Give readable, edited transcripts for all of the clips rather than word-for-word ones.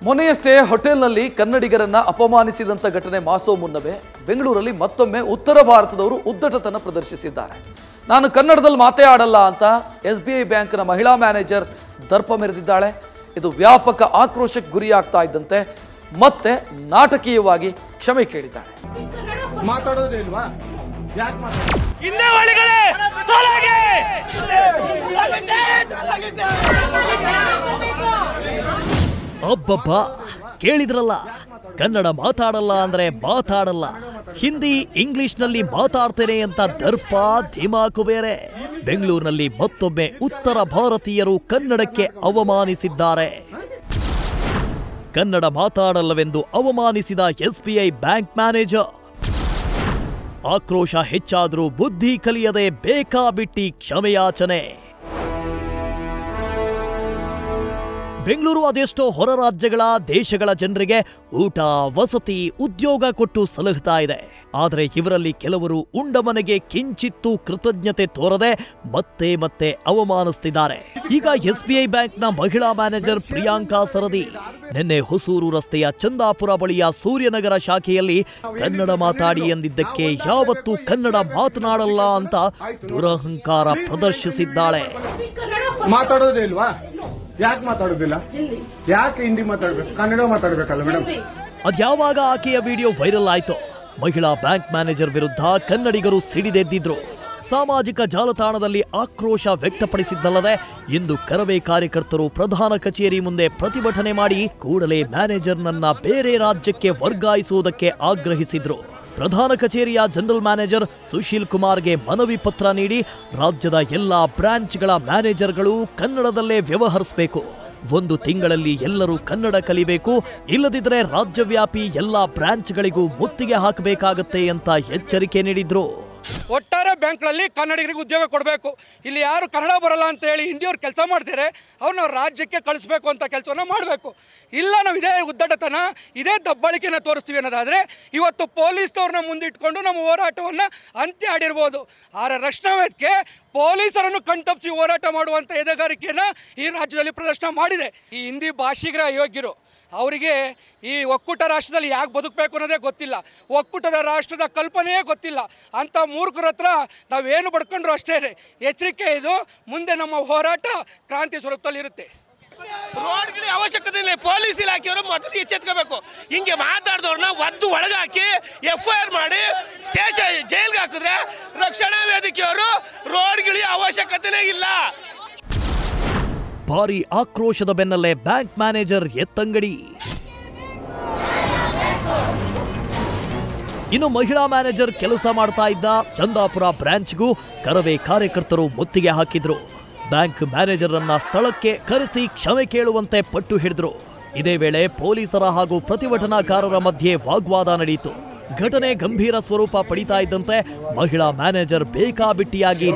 ಮೊನ್ನೆಯಷ್ಟೇ ಹೋಟೆಲ್ನಲ್ಲಿ ಕನ್ನಡಿಗರನ್ನ ಅಪಮಾನಿಸಿದಂತ ಘಟನೆ ಮಾಸೋ ಮುನ್ನವೇ ಬೆಂಗಳೂರಲ್ಲಿ ಮತ್ತೊಮ್ಮೆ ಉತ್ತರ ಭಾರತದವರು ಉದ್ದಟತನ ಪ್ರದರ್ಶಿಸಿದ್ದಾರೆ. ನಾನು ಕನ್ನಡದಲ್ಲಿ ಮಾತೇ ಆಡಲ್ಲ ಅಂತ SBI ಬ್ಯಾಂಕ್ನ ಮಹಿಳಾ ಮ್ಯಾನೇಜರ್ ದರ್ಪ ಮೆರೆದಿದ್ದಾಳೆ. ಇದು ವ್ಯಾಪಕ ಆಕ್ರೋಶಕ್ಕೆ ಗುರಿಯಾಗ್ತಾ ಇದ್ದಂತೆ ಮತ್ತೆ ನಾಟಕೀಯವಾಗಿ ಕ್ಷಮೆ ಕೇಳಿದ್ದಾಳೆ. ಮಾತಾಡೋದೇ ಇಲ್ವಾ? ಯಾಕೆ ಅಬ್ಬಬ್ಬ, ಕೇಳಿದ್ರಲ್ಲ, ಕನ್ನಡ ಮಾತಾಡಲ್ಲ ಅಂದ್ರೆ ಮಾತಾಡಲ್ಲ, ಹಿಂದಿ ಇಂಗ್ಲಿಷ್ನಲ್ಲಿ ಮಾತಾಡ್ತೇನೆ ಅಂತ ದರ್ಪ ಧಿಮಾಕು ಬೇರೆ. ಬೆಂಗಳೂರಿನಲ್ಲಿ ಮತ್ತೊಮ್ಮೆ ಉತ್ತರ ಭಾರತೀಯರು ಕನ್ನಡಕ್ಕೆ ಅವಮಾನಿಸಿದ್ದಾರೆ. ಕನ್ನಡ ಮಾತಾಡಲ್ಲವೆಂದು ಅವಮಾನಿಸಿದ SBI ಬ್ಯಾಂಕ್ ಮ್ಯಾನೇಜರ್. ಆಕ್ರೋಶ ಹೆಚ್ಚಾದರೂ ಬುದ್ಧಿ ಕಲಿಯದೆ ಬೇಕಾಬಿಟ್ಟಿ ಕ್ಷಮೆಯಾಚನೆ. ಬೆಂಗಳೂರು ಅದೆಷ್ಟೋ ಹೊರ ರಾಜ್ಯಗಳ ದೇಶಗಳ ಜನರಿಗೆ ಊಟ, ವಸತಿ, ಉದ್ಯೋಗ ಕೊಟ್ಟು ಸಲಹುತ್ತಾ ಇದೆ. ಆದರೆ ಇವರಲ್ಲಿ ಕೆಲವರು ಉಂಡ ಮನೆಗೆ ಕಿಂಚಿತ್ತೂ ಕೃತಜ್ಞತೆ ತೋರದೆ ಮತ್ತೆ ಮತ್ತೆ ಅವಮಾನಿಸುತ್ತಿದ್ದಾರೆ. ಈಗ SBI ಬ್ಯಾಂಕ್ನ ಮಹಿಳಾ ಮ್ಯಾನೇಜರ್ ಪ್ರಿಯಾಂಕಾ ಸರದಿ ನಿನ್ನೆ ಹೊಸೂರು ರಸ್ತೆಯ ಚಂದಾಪುರ ಬಳಿಯ ಸೂರ್ಯನಗರ ಶಾಖೆಯಲ್ಲಿ ಕನ್ನಡ ಮಾತಾಡಿ ಎಂದಿದ್ದಕ್ಕೆ ಯಾವತ್ತೂ ಕನ್ನಡ ಮಾತನಾಡಲ್ಲ ಅಂತ ದುರಹಂಕಾರ ಪ್ರದರ್ಶಿಸಿದ್ದಾಳೆ. ಮಾತಾಡೋದೇ ಇಲ್ವಾ? ಯಾಕೆ ಮಾತಾಡೋದಿಲ್ಲ? ಯಾಕೆ ಹಿಂದಿ ಮಾತಾಡ್ಬೇಕು? ಕನ್ನಡ ಮಾತಾಡ್ಬೇಕಲ್ಲ ಮೇಡಮ್? ಅದ್ಯಾವಾಗ ಆಕೆಯ ವಿಡಿಯೋ ವೈರಲ್ ಆಯ್ತು, ಮಹಿಳಾ ಬ್ಯಾಂಕ್ ಮ್ಯಾನೇಜರ್ ವಿರುದ್ಧ ಕನ್ನಡಿಗರು ಸಿಡಿದೆದ್ದಿದ್ರು. ಸಾಮಾಜಿಕ ಜಾಲತಾಣದಲ್ಲಿ ಆಕ್ರೋಶ ವ್ಯಕ್ತಪಡಿಸಿದ್ದಲ್ಲದೆ ಇಂದು ಕರವೇ ಕಾರ್ಯಕರ್ತರು ಪ್ರಧಾನ ಕಚೇರಿ ಮುಂದೆ ಪ್ರತಿಭಟನೆ ಮಾಡಿ ಕೂಡಲೇ ಮ್ಯಾನೇಜರ್ನನ್ನ ಬೇರೆ ರಾಜ್ಯಕ್ಕೆ ವರ್ಗಾಯಿಸುವುದಕ್ಕೆ ಆಗ್ರಹಿಸಿದ್ರು. ಪ್ರಧಾನ ಕಚೇರಿಯ ಜನರಲ್ ಮ್ಯಾನೇಜರ್ ಸುಶೀಲ್ ಕುಮಾರ್ಗೆ ಮನವಿ ಪತ್ರ ನೀಡಿ ರಾಜ್ಯದ ಎಲ್ಲಾ ಬ್ರಾಂಚ್ಗಳ ಮ್ಯಾನೇಜರ್ಗಳು ಕನ್ನಡದಲ್ಲೇ ವ್ಯವಹರಿಸಬೇಕು, 1 ತಿಂಗಳಲ್ಲಿ ಎಲ್ಲರೂ ಕನ್ನಡ ಕಲಿಬೇಕು, ಇಲ್ಲದಿದ್ದರೆ ರಾಜ್ಯವ್ಯಾಪಿ ಎಲ್ಲಾ ಬ್ರಾಂಚ್ಗಳಿಗೂ ಮುತ್ತಿಗೆ ಹಾಕಬೇಕಾಗತ್ತೆ ಅಂತ ಎಚ್ಚರಿಕೆ ನೀಡಿದ್ರು. ಒಟ್ಟಾರೆ ಬ್ಯಾಂಕ್ಗಳಲ್ಲಿ ಕನ್ನಡಿಗರಿಗೆ ಉದ್ಯೋಗ ಕೊಡಬೇಕು. ಇಲ್ಲಿ ಯಾರು ಕನ್ನಡ ಬರಲ್ಲ ಅಂತ ಹೇಳಿ ಹಿಂದಿಯವ್ರು ಕೆಲಸ ಮಾಡ್ತಾರೆ, ಅವ್ರನ್ನ ರಾಜ್ಯಕ್ಕೆ ಕಳಿಸ್ಬೇಕು ಅಂತ ಕೆಲಸವನ್ನು ಮಾಡಬೇಕು. ಇಲ್ಲ ನಾವು ಇದೇ ಉದ್ದಟತನ, ಇದೇ ದಬ್ಬಾಳಿಕೆನ ತೋರಿಸ್ತೀವಿ ಅನ್ನೋದಾದರೆ ಇವತ್ತು ಪೊಲೀಸ್ನವ್ರನ್ನ ಮುಂದಿಟ್ಕೊಂಡು ನಮ್ಮ ಹೋರಾಟವನ್ನು ಅಂತ್ಯ ಆಡಿರ್ಬೋದು. ಆದರೆ ರಕ್ಷಣಾ ವೇದಿಕೆ ಪೊಲೀಸರನ್ನು ಕಣ್ತಪ್ಪಿಸಿ ಹೋರಾಟ ಮಾಡುವಂಥ ಎದೆಗಾರಿಕೆಯನ್ನು ಈ ರಾಜ್ಯದಲ್ಲಿ ಪ್ರದರ್ಶನ ಮಾಡಿದೆ. ಈ ಹಿಂದಿ ಭಾಷಿಗರ ಅಯೋಗ್ಯರು, ಅವರಿಗೆ ಈ ಒಕ್ಕೂಟ ರಾಷ್ಟ್ರದಲ್ಲಿ ಯಾಕೆ ಬದುಕಬೇಕು ಅನ್ನೋದೇ ಗೊತ್ತಿಲ್ಲ, ಒಕ್ಕೂಟದ ರಾಷ್ಟ್ರದ ಕಲ್ಪನೆಯೇ ಗೊತ್ತಿಲ್ಲ. ಅಂಥ ಮೂರ್ಖರ ಹತ್ರ ನಾವೇನು ಬಡ್ಕೊಂಡ್ರು ಅಷ್ಟೇ. ಎಚ್ಚರಿಕೆ ಇದು, ಮುಂದೆ ನಮ್ಮ ಹೋರಾಟ ಕ್ರಾಂತಿ ಸ್ವರೂಪದಲ್ಲಿರುತ್ತೆ. ರೋಡ್ಗಳಿಗೆ ಅವಶ್ಯಕತೆ ಇಲ್ಲ, ಪೊಲೀಸ್ ಇಲಾಖೆಯವರು ಮೊದಲು ಎಚ್ಚೆತ್ಕೋಬೇಕು. ಹಿಂಗೆ ಮಾತಾಡಿದವ್ರನ್ನ ಒದ್ದು ಒಳಗಾಕಿ FIR ಮಾಡಿ ಸ್ಟೇಷನ್ ಜೈಲ್ಗೆ ಹಾಕಿದ್ರೆ ರಕ್ಷಣಾ ವೇದಿಕೆಯವರು ರೋಡ್ಗಳಿಗೆ ಅವಶ್ಯಕತೆನೇ ಇಲ್ಲ. ಭಾರಿ ಆಕ್ರೋಶದ ಬೆನ್ನಲ್ಲೇ ಬ್ಯಾಂಕ್ ಮ್ಯಾನೇಜರ್ ಎತ್ತಂಗಡಿ. ಇನ್ನು ಮಹಿಳಾ ಮ್ಯಾನೇಜರ್ ಕೆಲಸ ಮಾಡ್ತಾ ಇದ್ದ ಚಂದಾಪುರ ಬ್ರಾಂಚ್ಗೂ ಕರವೇ ಕಾರ್ಯಕರ್ತರು ಮುತ್ತಿಗೆ ಹಾಕಿದ್ರು. ಬ್ಯಾಂಕ್ ಮ್ಯಾನೇಜರ್ ಅನ್ನ ಸ್ಥಳಕ್ಕೆ ಕರೆಸಿ ಕ್ಷಮೆ ಕೇಳುವಂತೆ ಪಟ್ಟು ಹಿಡಿದ್ರು. ಇದೇ ವೇಳೆ ಪೊಲೀಸರ ಹಾಗೂ ಪ್ರತಿಭಟನಾಕಾರರ ಮಧ್ಯೆ ವಾಗ್ವಾದ ನಡೆಯಿತು. ಘಟನೆ ಗಂಭೀರ ಸ್ವರೂಪ ಪಡಿತಾ ಇದ್ದಂತೆ ಮಹಿಳಾ ಮ್ಯಾನೇಜರ್ ಬೇಕಾಬಿಟ್ಟಿಯಾಗಿ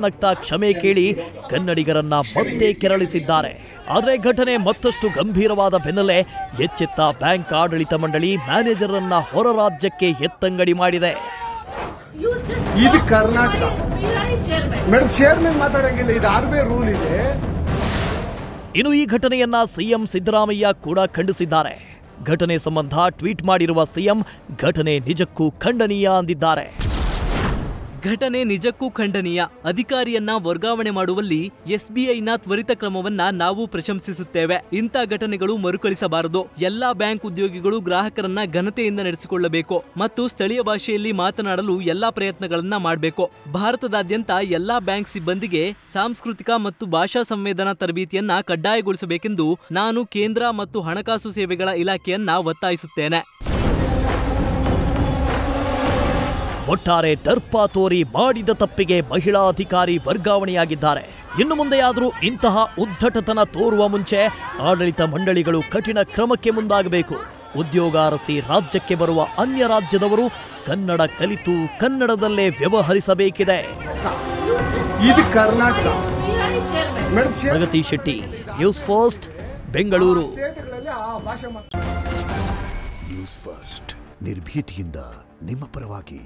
ನಗ್ತಾ ಕ್ಷಮೆ ಕೇಳಿ ಕನ್ನಡಿಗರನ್ನ ಮತ್ತೆ ಕೆರಳಿಸಿದ್ದಾರೆ. ಆದರೆ ಘಟನೆ ಮತ್ತಷ್ಟು ಗಂಭೀರವಾದ ಬೆನ್ನಲ್ಲೇ ಎಚ್ಚೆತ್ತ ಬ್ಯಾಂಕ್ ಆಡಳಿತ ಮಂಡಳಿ ಮ್ಯಾನೇಜರ್ ಅನ್ನ ಹೊರ ರಾಜ್ಯಕ್ಕೆ ಎತ್ತಂಗಡಿ ಮಾಡಿದೆ. ಇದು ಕರ್ನಾಟಕ ಮೇಡಮ್, ಚೇರ್ಮನ್ ಮಾತಾಡಂಗಿಲ್ಲ, ಇದು RBI ರೂಲ್ ಇದೆ. ಇನ್ನು ಈ ಘಟನೆಯನ್ನ CM ಸಿದ್ದರಾಮಯ್ಯ ಕೂಡ ಖಂಡಿಸಿದ್ದಾರೆ. ಘಟನೆ ಸಂಬಂಧ ಟ್ವೀಟ್ ಮಾಡಿರುವ CM ಘಟನೆ ನಿಜಕ್ಕೂ ಖಂಡನೀಯ ಅಂದಿದ್ದಾರೆ. ಘಟನೆ ನಿಜಕ್ಕೂ ಖಂಡನೀಯ. ಅಧಿಕಾರಿಯನ್ನ ವರ್ಗಾವಣೆ ಮಾಡುವಲ್ಲಿ SBIನ ತ್ವರಿತ ಕ್ರಮವನ್ನ ನಾವು ಪ್ರಶಂಸಿಸುತ್ತೇವೆ. ಇಂಥ ಘಟನೆಗಳು ಮರುಕಳಿಸಬಾರದು. ಎಲ್ಲಾ ಬ್ಯಾಂಕ್ ಉದ್ಯೋಗಿಗಳು ಗ್ರಾಹಕರನ್ನ ಘನತೆಯಿಂದ ನಡೆಸಿಕೊಳ್ಳಬೇಕು ಮತ್ತು ಸ್ಥಳೀಯ ಭಾಷೆಯಲ್ಲಿ ಮಾತನಾಡಲು ಎಲ್ಲಾ ಪ್ರಯತ್ನಗಳನ್ನ ಮಾಡಬೇಕು. ಭಾರತದಾದ್ಯಂತ ಎಲ್ಲಾ ಬ್ಯಾಂಕ್ ಸಿಬ್ಬಂದಿಗೆ ಸಾಂಸ್ಕೃತಿಕ ಮತ್ತು ಭಾಷಾ ಸಂವೇದನಾ ತರಬೇತಿಯನ್ನ ಕಡ್ಡಾಯಗೊಳಿಸಬೇಕೆಂದು ನಾನು ಕೇಂದ್ರ ಮತ್ತು ಹಣಕಾಸು ಸೇವೆಗಳ ಇಲಾಖೆಯನ್ನ ಒತ್ತಾಯಿಸುತ್ತೇನೆ. ಒಟ್ಟಾರೆ ದರ್ಪ ತೋರಿ ಮಾಡಿದ ತಪ್ಪಿಗೆ ಮಹಿಳಾ ಅಧಿಕಾರಿ ವರ್ಗಾವಣೆಯಾಗಿದ್ದಾರೆ. ಇನ್ನು ಮುಂದೆಯಾದರೂ ಇಂತಹ ಉದ್ದಟತನ ತೋರುವ ಮುಂಚೆ ಆಡಳಿತ ಮಂಡಳಿಗಳು ಕಠಿಣ ಕ್ರಮಕ್ಕೆ ಮುಂದಾಗಬೇಕು. ಉದ್ಯೋಗ ಅರಸಿ ರಾಜ್ಯಕ್ಕೆ ಬರುವ ಅನ್ಯ ರಾಜ್ಯದವರು ಕನ್ನಡ ಕಲಿತು ಕನ್ನಡದಲ್ಲೇ ವ್ಯವಹರಿಸಬೇಕಿದೆ. ಇದು Karnataka. Pragati Shetty, News First, Bengaluru. News First ನಿರ್ಭೀತಿಯಿಂದ ನಿಮ್ಮ ಪರವಾಗಿ.